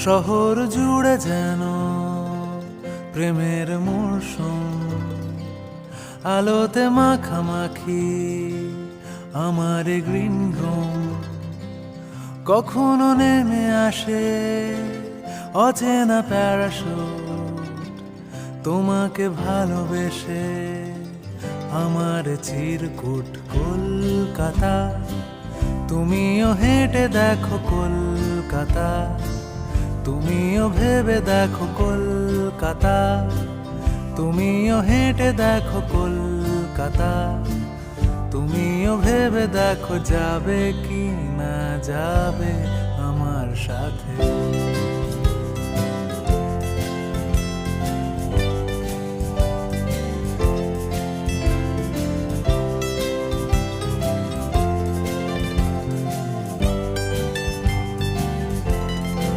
শহর জুড়ে যেন প্রেমের মরশুম, আলোতে মাখামাখি আমার গ্রিন রুম। কখনো নেমে আসে অচেনা প্যারাশুট, তোমাকে ভালোবেসে আমার চিরকুট। কলকাতা, তুমিও হেঁটে দেখো কলকাতা, তুমিও ভেবে দেখো কলকাতা, তুমিও হেঁটে দেখো কলকাতা, তুমিও ভেবে দেখো যাবে কি না যাবে আমার সাথে।